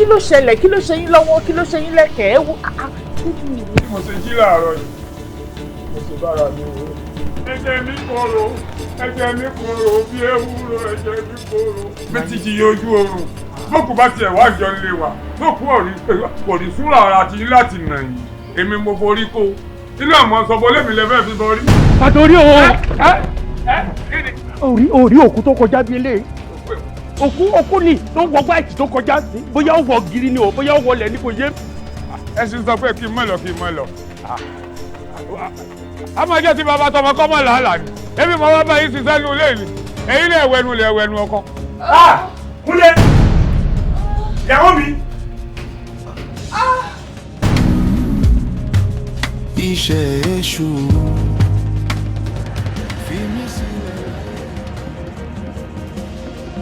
ló ṣẹlẹ̀ kí ló ṣe yín lọ́wọ́ kí ló ṣe yín lẹ́kẹ̀ẹ́ ẹ wo. mo ṣe jí láàárọ̀ yìí mo ṣe bára mi wò. ẹ̀jẹ̀ mi korò bí ewúro ẹ̀jẹ̀ mi korò. bí ti ṣe yọjú oorun bókù bá tiẹ̀ wá jọ lé wa bókù kò ní súnra ara ti láti nà yín èmi mo forí kó inú àmọ́ sọ bọ́ lẹ́mi lẹ́fẹ̀ẹ́ fi bọ́ rí. àtòrí orí òkú tó kọjá bí eléyìí òkú ni tó wọ báyìí tó kọjá sí bóyá ó wọ gírí ni o bóyá ó wọlé ní kò yé. ẹ sì sọ pé kí n mọ̀ lọ. a máa jẹ́ ti bàbá tọmọ kọ́ mọ̀ làálàá ni èmi mọ̀ wá báyìí ṣiṣẹ́ nu ilé ni èyí lè wẹnu ọkọ. kúnlẹ̀ ìyàwó mi. iṣẹ́ èṣù.